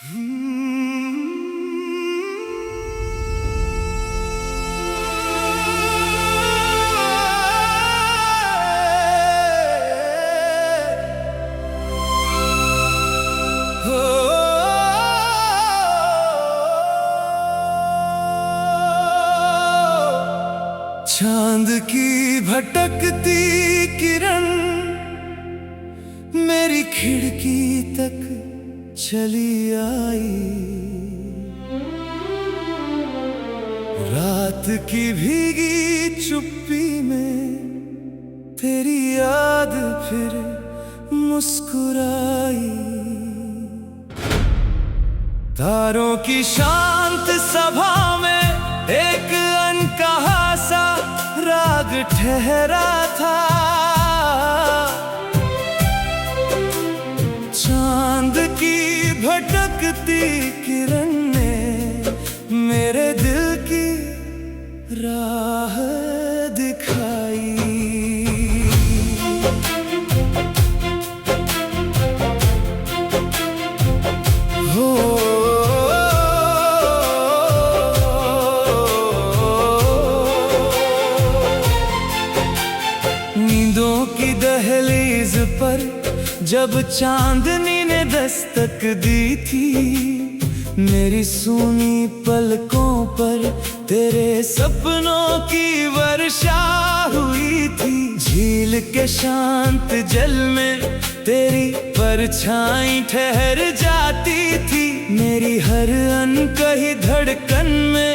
चांद की भटकती किरण मेरी खिड़की तक चली आई। रात की भीगी चुप्पी में तेरी याद फिर मुस्कुराई। तारों की शांत सभा में एक अनकहा सा राग ठहरा था। चांद की भटकती किरण ने मेरे दिल की राह दिखाई। नींदों की दहलीज पर जब चांदनी ने दस्तक दी थी, मेरी सूनी पलकों पर तेरे सपनों की वर्षा हुई थी। झील के शांत जल में तेरी परछाई ठहर जाती थी। मेरी हर अनकही धड़कन में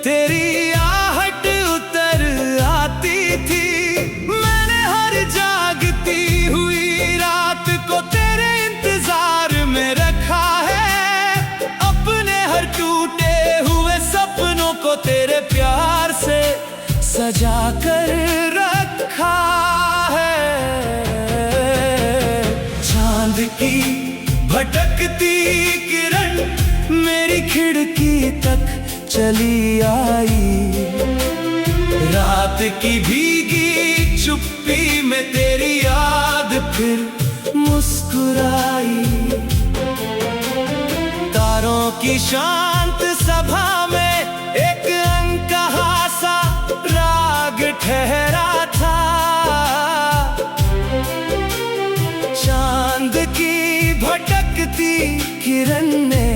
तेरी आहट उतर आती थी। मैंने हर जागती हुई रात को तेरे इंतजार में रखा है। अपने हर टूटे हुए सपनों को तेरे प्यार से सजा कर रखा है। चांद की भटकती किरण मेरी खिड़की तक चली आई। रात की भीगी चुप्पी में तेरी याद फिर मुस्कुराई। तारों की शांत सभा में एक अनकहा सा राग ठहरा था। चांद की भटकती किरण ने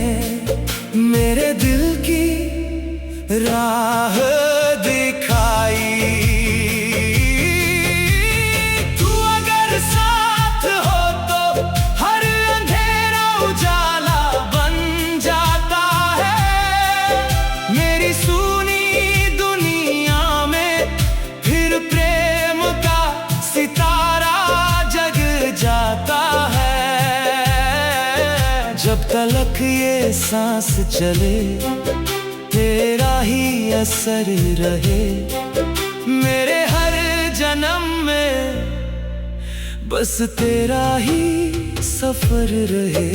मेरे दिल की राह दिखाई। तू अगर साथ हो तो हर अंधेरा उजाला बन जाता है। मेरी सूनी दुनिया में फिर प्रेम का सितारा जग जाता है। जब तलक ये सांस चले तेरा ही असर रहे। मेरे हर जन्म में बस तेरा ही सफर रहे।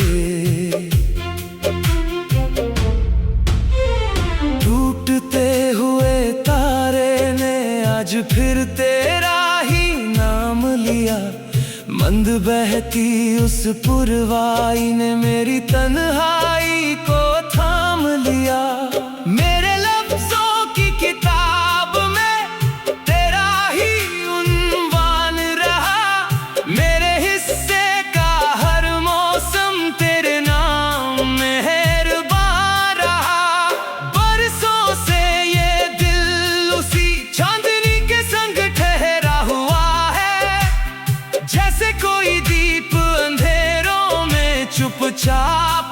टूटते हुए तारे ने आज फिर तेरा ही नाम लिया। मंद बहती उस पुरवाई ने मेरी तन्हाई को थाम लिया। मेरे लफ्जों की किताब में तेरा ही उन्वान रहा। मेरे हिस्से का हर मौसम तेरे नाम मेहरबान रहा। बरसों से ये दिल उसी चांदनी के संग ठहरा हुआ है। जैसे कोई दीप अंधेरों में चुपचाप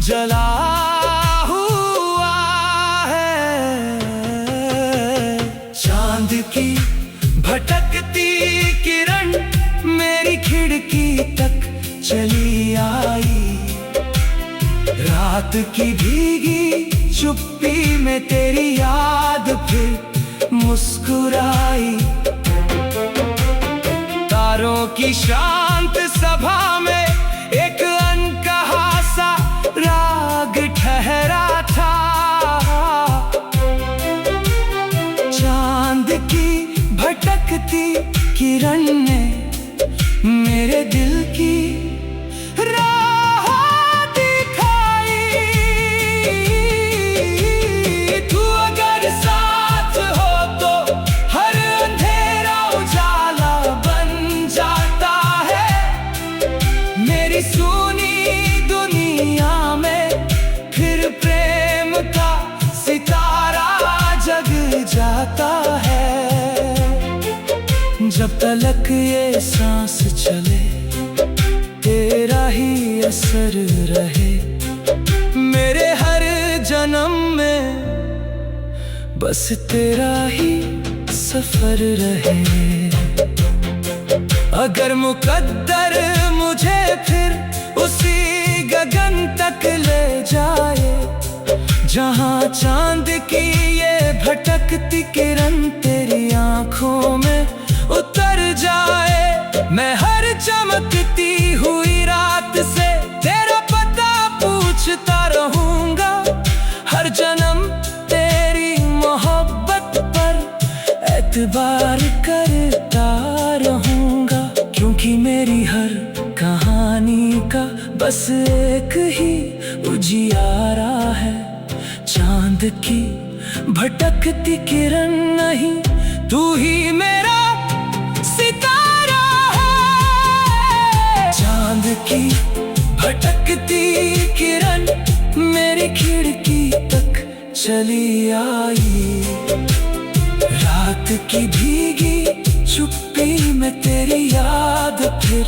जला हुआ है। चांद की भटकती किरण मेरी खिड़की तक चली आई। रात की भीगी चुप्पी में तेरी याद फिर मुस्कुराई। तारों की शांत सभा में एक अनकहा सा राग ठहरा था। चांद की भटकती किरण ने मेरे दिल की राह दिखाई। मेरी सुनी दुनिया में फिर प्रेम का सितारा जग जाता है। जब तलक ये सांस चले तेरा ही असर रहे, मेरे हर जन्म में बस तेरा ही सफर रहे। अगर मुकद्दर मुझे फिर उसी गगन तक ले जाए, जहाँ चांद की ये भटकती किरण तेरी आंखों में उतर जाए, मैं हर चमकती हुई रात से तेरा पता पूछता रहूंगा। हर जन्म तेरी मोहब्बत पर एतबार करता रहूंगा, क्योंकि मेरी हर कहानी का बस एक ही उजियारा है। चांद की भटकती किरण नहीं, तू ही मेरा सितारा है। चांद की भटकती किरण मेरी खिड़की तक चली आई, रात की भीगी चुप्पी में तेरी याद फिर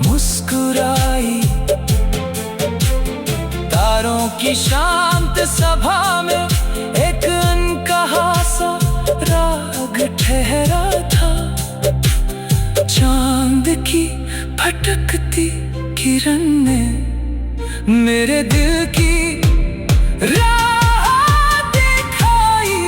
मुस्कुराई। तारों की शांत सभा में एक अनकहा सा राग ठहरा था। चांद की भटकती किरण ने मेरे दिल की राह दिखाई।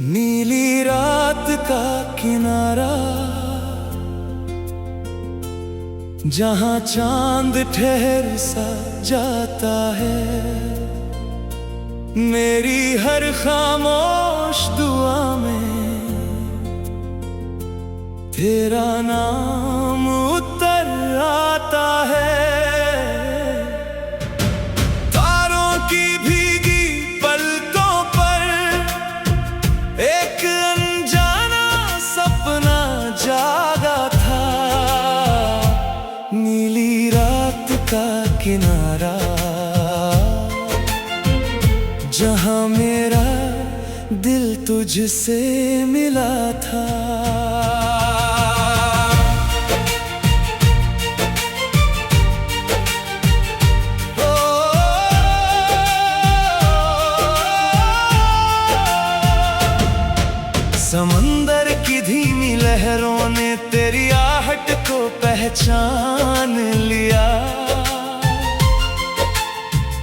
नीली रात का किनारा, जहाँ चांद ठहर सा जाता है, मेरी हर खामोश दुआ में तेरा नाम उतर आता है। तारों की भीगी पलकों पर एक अनजाना सपना जागा था। नीली रात का किनारा, जहाँ मेरा दिल तुझसे मिला था। समंदर की धीमी लहरों ने तेरी आहट को पहचान लिया।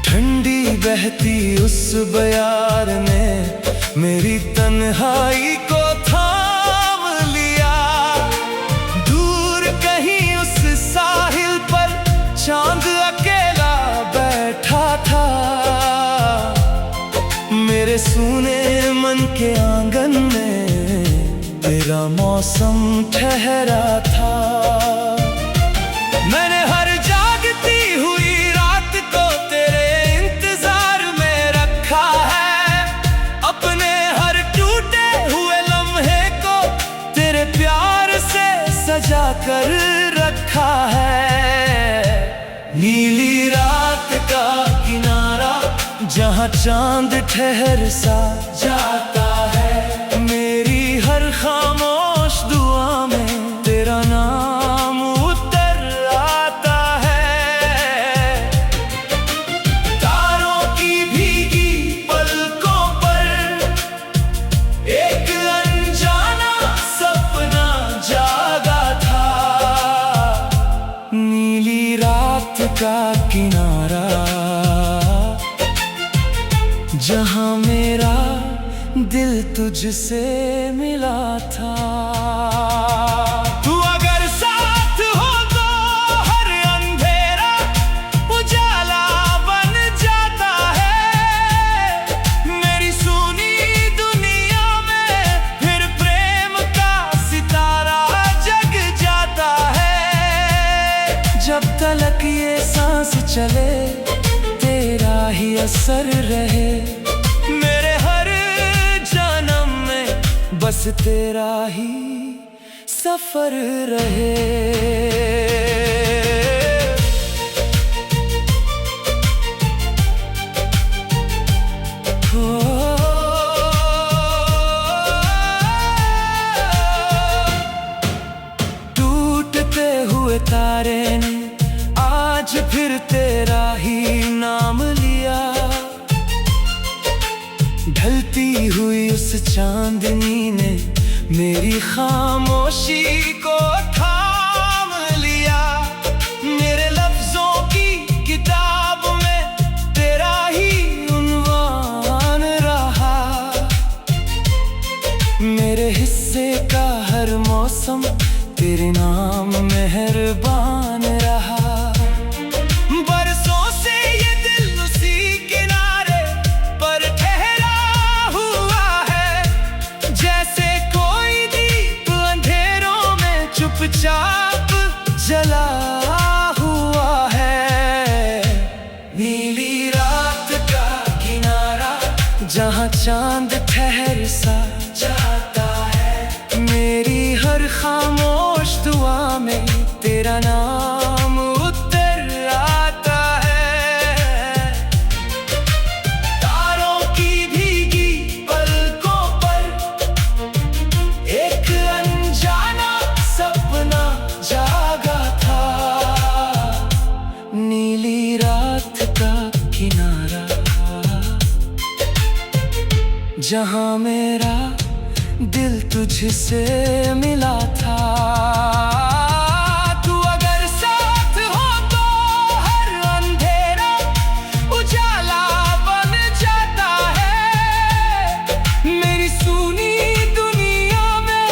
ठंडी बहती उस बयार ने मेरी तन्हाई को थाम लिया। दूर कहीं उस साहिल पर चांद अकेला बैठा था। मेरे सूने मन के आंगन में तेरा मौसम ठहरा था। मैंने हर जागती हुई रात को तेरे इंतजार में रखा है। अपने हर टूटे हुए लम्हे को तेरे प्यार से सजा कर रखा है। नीली रात का किनारा, जहाँ चांद ठहर सा जाता है, मेरी हर खामोश दुआ में तेरा नाम उतर आता है। तारों की भीगी पलकों पर एक अनजाना सपना जागा था। नीली रात का किनारा, जहाँ मेरा दिल तुझसे मिला था। तक ये सांस चले तेरा ही असर रहे। मेरे हर जन्म में बस तेरा ही सफर रहे। टूटते हुए तारे ने आज फिर तेरा ही नाम लिया। ढलती हुई उस चांदनी ने मेरी खामोशी को थाम लिया। मेरे लफ्जों की किताब में तेरा ही उन्वान रहा। मेरे हिस्से का हर मौसम तेरे नाम मेहरबान रहा। बरसों से ये दिल उसी किनारे पर ठहरा हुआ है। जैसे कोई दीप अंधेरों में चुपचाप जला हुआ है। नीली रात का किनारा जहाँ चांद ठहर सा जाता है। मेरी हर खामोश दुआ में तेरा नाम उतर आता है। तारों की भीगी पलकों पर एक अनजाना सपना जागा था। नीली रात का किनारा जहाँ मेरा दिल तुझसे मिला था। तू अगर साथ हो तो हर अंधेरा उजाला बन जाता है। मेरी सुनी दुनिया में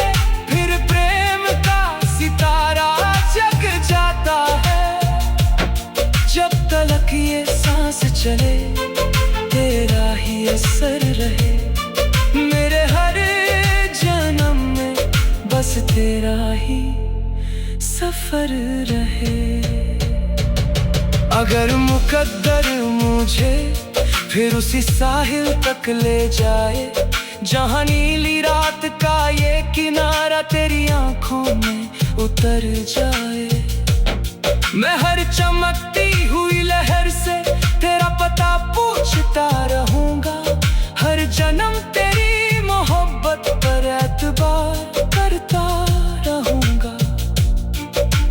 फिर प्रेम का सितारा जग जाता है। जब तलक ये सांस चले तेरा ही असर रहे। मेरे हर जन्म में बस तेरा ही सफर रहे। अगर मुकद्दर मुझे फिर उसी साहिल तक ले जाए जहाँ नीली रात का ये किनारा तेरी आंखों में उतर जाए। मैं हर चमकती हुई लहर से तेरा पता पूछता रहूंगा। हर जन्म तेरी मोहब्बत पर एतबार करता रहूंगा।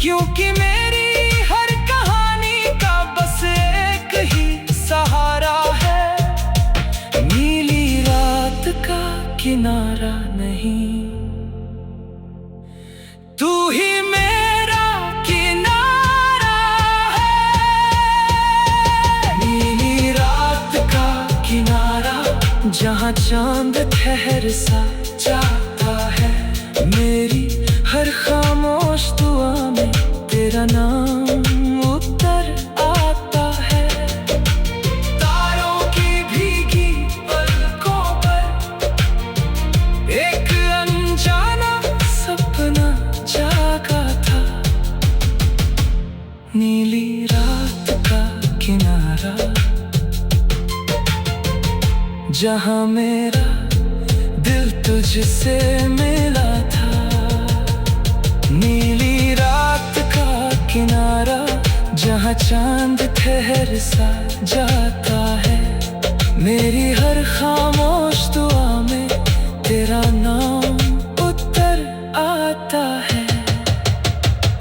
क्योंकि मेरी हर कहानी का बस एक ही सहारा है। नीली रात का किनारा नहीं, तू ही मेरा किनारा है। नीली रात का किनारा जहाँ चांद ठहर सा जाता है। मेरी हर खामोश दुआ में तेरा नाम उतर आता है। तारों की भीगी पलकों पर एक अनजाना सपना जागा था। नीली रात का किनारा जहाँ मेरा दिल तुझसे मिला था। नीली रात का किनारा जहाँ चांद ठहर सा जाता है। मेरी हर खामोश दुआ में तेरा नाम उतर आता है।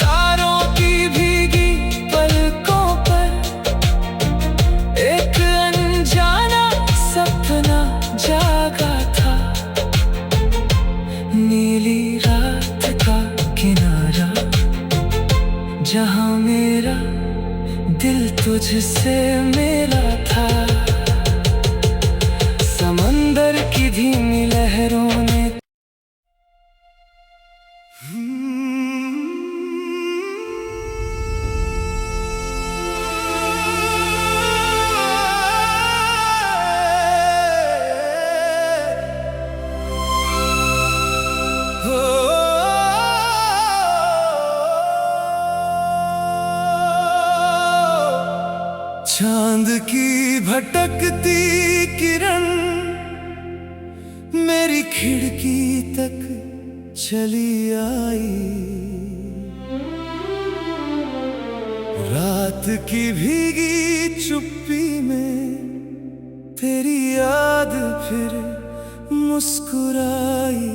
तारों की भीगी पलकों पर एक अनजाना सपना जागा था। नीली रात का किनारा जहाँ मेरा दिल तुझसे मिला था। समंदर की धीमी लहरों ने चांद की भटकती किरण मेरी खिड़की तक चली आई। रात की भीगी चुप्पी में तेरी याद फिर मुस्कुराई।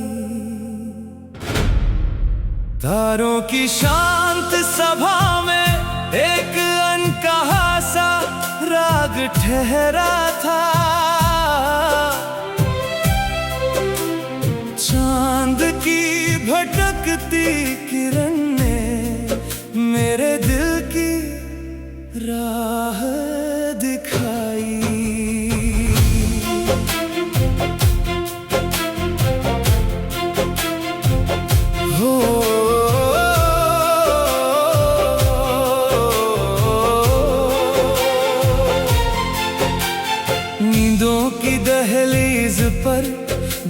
तारों की शांत सभा में एक अनकहा सा राग ठहरा था। चांद की भटकती किरण ने मेरे दिल की राह दिखाई। हो नींदों की दहलीज पर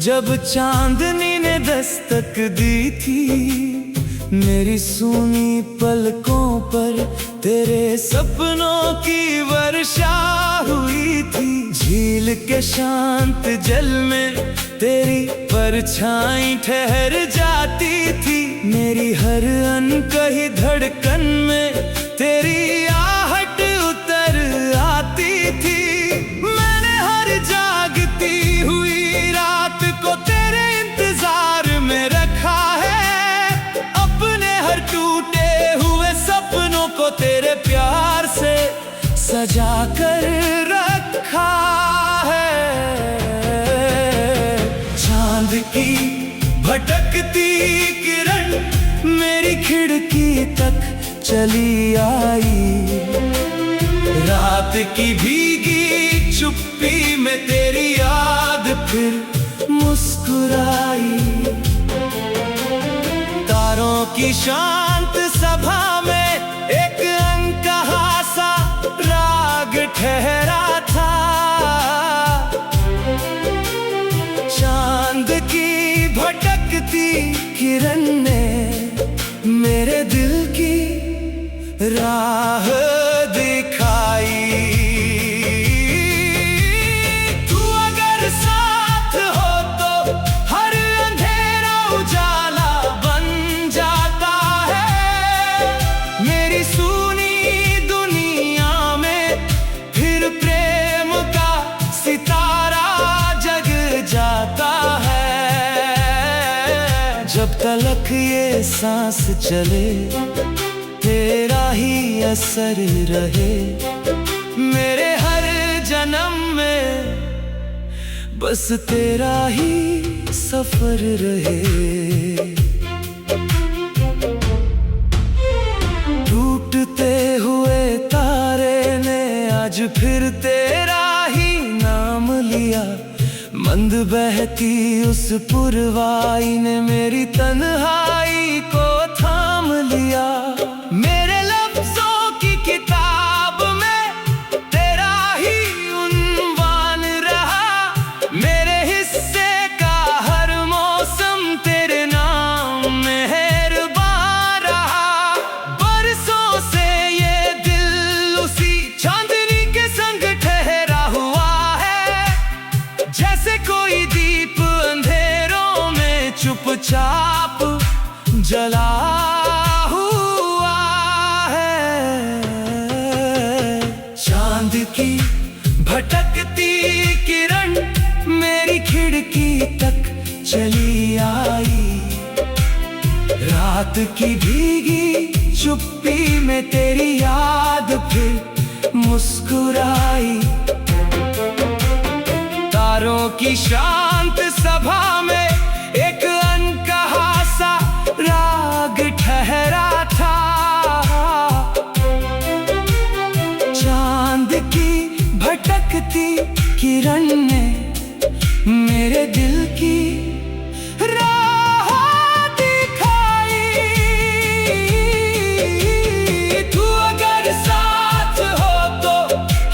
जब चांदनी ने दस्तक दी थी, मेरी सूनी पलकों पर तेरे सपनों की वर्षा हुई थी। झील के शांत जल में तेरी परछाई ठहर जाती थी। मेरी हर अनकही धड़कन में तेरी आहट उतर आती थी। मैंने हर जागती हुई रात को तेरे इंतजार में रखा है। अपने हर टूटे हुए सपनों को तेरे प्यार से सजा कर रखा है। चांद की भटकती किरण मेरी खिड़की तक चली आई। रात की भीगी चुप्पी में तेरी याद फिर मुस्कुराई। तारों की शांत सभा में एक अनकहा सा राग ठहरा था। चांद की भटकती किरण ने मेरे दिल की राह दिखाई। तू अगर साथ हो तो हर अंधेरा उजाला बन जाता है। मेरी सूनी दुनिया में फिर प्रेम का सितारा जग जाता है। जब तलक ये सांस चले तेरा ही असर रहे। मेरे हर जन्म में बस तेरा ही सफर रहे। टूटते हुए तारे ने आज फिर तेरा ही नाम लिया। मंद बहती उस पुरवाई ने मेरी तन्हाई को थाम लिया। मेरे लफ्जों की किताब में तेरा ही उन्वान रहा। मेरे हिस्से का हर मौसम तेरे नाम मेहरबान रहा। बरसों से ये दिल उसी चांदनी के संग ठहरा हुआ है। जैसे कोई दीप अंधेरों में चुपचाप जला हुआ है। चांद की भटकती किरण मेरी खिड़की तक चली आई। रात की भीगी चुप्पी में तेरी याद फिर मुस्कुराई। तारों की शांत सभा में एक अनकहा सा राग ठहरा था। चांद की भटकती किरण ने मेरे दिल की राह दिखाई। तू अगर साथ हो तो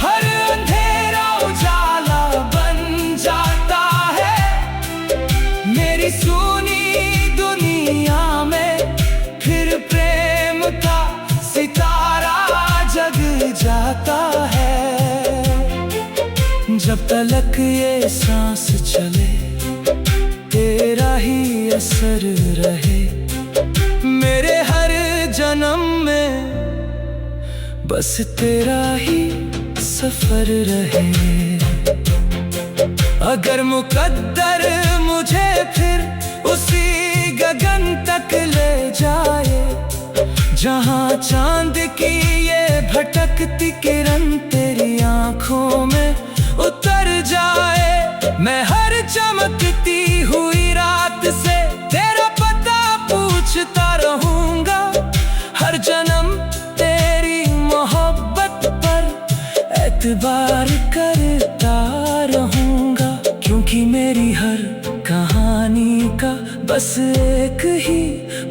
हर अंधेरा उजाला बन जाता है। मेरी सूनी दुनिया में फिर प्रेम का सितारा जग जाता है। ये सांस चले, तेरा ही असर रहे मेरे हर जन्म में, बस तेरा ही सफर रहे। अगर मुकद्दर मुझे फिर उसी गगन तक ले जाए, जहाँ चांद की ये भटकती किरण तेरी आंखों में उतर जाए, मैं हर चमकती हुई रात से तेरा पता पूछता रहूंगा, हर जन्म तेरी मोहब्बत पर एतबार करता रहूंगा, क्योंकि मेरी हर कहानी का बस एक ही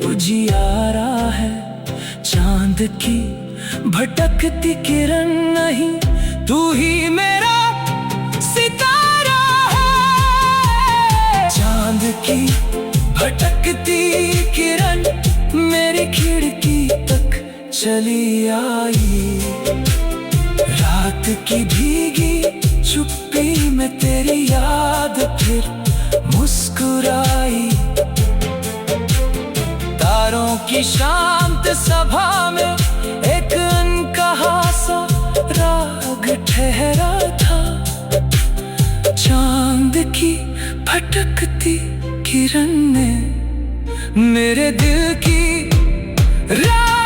उजियारा है, चांद की भटकती किरण नहीं, तू ही मेरा सितारा है। चांद की भटकती किरण मेरी खिड़की तक चली आई, रात की भीगी चुप्पी में तेरी याद फिर मुस्कुराई, तारों की शांत सभा में एक अनकहा सा राग ठहरा था, चांद की भटकती किरण ने मेरे दिल की राह